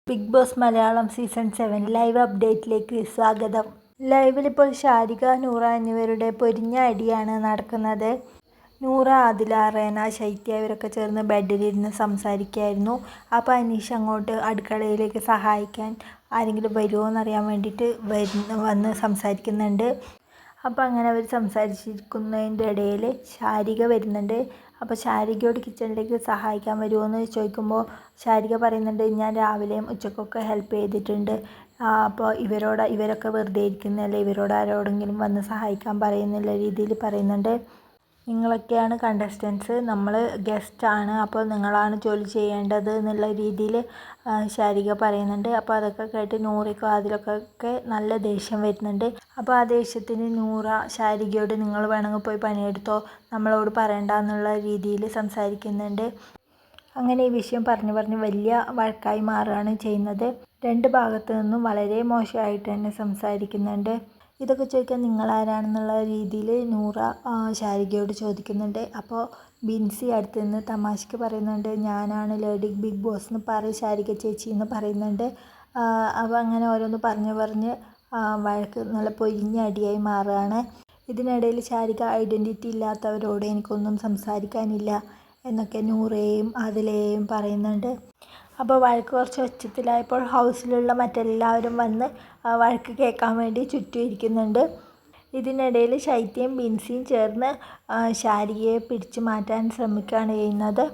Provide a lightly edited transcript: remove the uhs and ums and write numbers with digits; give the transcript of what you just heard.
Big Boss Malayalam season 7 live അപ്ഡേറ്റിലേക്ക് സ്വാഗതം. ലൈവിലിപ്പോൾ ഷാരിക, നൂറ എന്നിവരുടെ പൊരിഞ്ഞ അടിയാണ് നടക്കുന്നത്. നൂറ, ആദില, റേന, ശൈത്യ ഇവരൊക്കെ ചേർന്ന് ബെഡിലിരുന്ന് സംസാരിക്കുകയായിരുന്നു. അപ്പോൾ അനീഷ് അങ്ങോട്ട് അടുക്കളയിലേക്ക് സഹായിക്കാൻ ആരെങ്കിലും വരുമോ എന്നറിയാൻ വേണ്ടിയിട്ട് വന്ന് സംസാരിക്കുന്നുണ്ട്. അപ്പോൾ അങ്ങനെ അവർ സംസാരിച്ചിരിക്കുന്നതിൻ്റെ ഇടയിൽ ഷാരിക വരുന്നുണ്ട്. അപ്പോൾ ഷാരികയോട് കിച്ചണിലേക്ക് സഹായിക്കാൻ വരുമോ എന്ന് ചോദിക്കുമ്പോൾ ഷാരിക പറയുന്നുണ്ട്, ഞാൻ രാവിലെയും ഉച്ചക്കൊക്കെ ഹെൽപ്പ് ചെയ്തിട്ടുണ്ട്. അപ്പോൾ ഇവരൊക്കെ വെറുതെ ഇരിക്കുന്നതല്ലേ, ഇവരോട് ആരോടെങ്കിലും വന്ന് സഹായിക്കാൻ പറയുന്നുള്ള രീതിയിൽ പറയുന്നുണ്ട്. നിങ്ങളൊക്കെയാണ് കണ്ടസ്റ്റൻസ്, നമ്മൾ ഗസ്റ്റാണ്, അപ്പോൾ നിങ്ങളാണ് ജോലി ചെയ്യേണ്ടത് എന്നുള്ള രീതിയിൽ ഷാരിക പറയുന്നുണ്ട്. അപ്പോൾ അതൊക്കെ കേട്ട് നൂറയ്ക്കും അതിലൊക്കെ നല്ല ദേഷ്യം വരുന്നുണ്ട്. അപ്പോൾ ആ ദേഷ്യത്തിന് നൂറ ഷാരികയോട് നിങ്ങൾ വേണമെങ്കിൽ പോയി പണിയെടുത്തോ, നമ്മളോട് പറയണ്ട എന്നുള്ള രീതിയിൽ സംസാരിക്കുന്നുണ്ട്. അങ്ങനെ ഈ വിഷയം പറഞ്ഞ് വലിയ വഴക്കായി മാറുകയാണ് ചെയ്യുന്നത്. രണ്ട് ഭാഗത്തു നിന്നും വളരെ മോശമായിട്ട് തന്നെ സംസാരിക്കുന്നുണ്ട്. ഇതൊക്കെ ചോദിക്കാൻ നിങ്ങളാരാണെന്നുള്ള രീതിയിൽ നൂറ ഷാരികയോട് ചോദിക്കുന്നുണ്ട്. അപ്പോൾ ബിൻസി അടുത്ത് നിന്ന് തമാശയ്ക്ക് പറയുന്നുണ്ട്, ഞാനാണ് ലേഡി ബിഗ് ബോസ് എന്ന് ഷാരിക ചേച്ചി എന്ന് പറയുന്നുണ്ട്. അപ്പോൾ അങ്ങനെ ഓരോന്ന് പറഞ്ഞ് വഴക്ക് നല്ല പൊരിഞ്ഞ അടിയായി മാറുകയാണ്. ഇതിനിടയിൽ ഷാരിക ഐഡൻറ്റിറ്റി ഇല്ലാത്തവരോട് എനിക്കൊന്നും സംസാരിക്കാനില്ല എന്നൊക്കെ നൂറയെയും ആദിലയെയും പറയുന്നുണ്ട്. അപ്പോൾ വഴക്ക് കുറച്ച് ഒച്ചത്തിലായപ്പോൾ ഹൗസിലുള്ള മറ്റെല്ലാവരും വന്ന് വഴക്ക് കേൾക്കാൻ വേണ്ടി ചുറ്റും ഇരിക്കുന്നുണ്ട്. ഇതിനിടയിൽ ശൈത്യയും ബിൻസിയും ചേർന്ന് ഷാരികയെ പിടിച്ചു മാറ്റാൻ ശ്രമിക്കുകയാണ് ചെയ്യുന്നത്.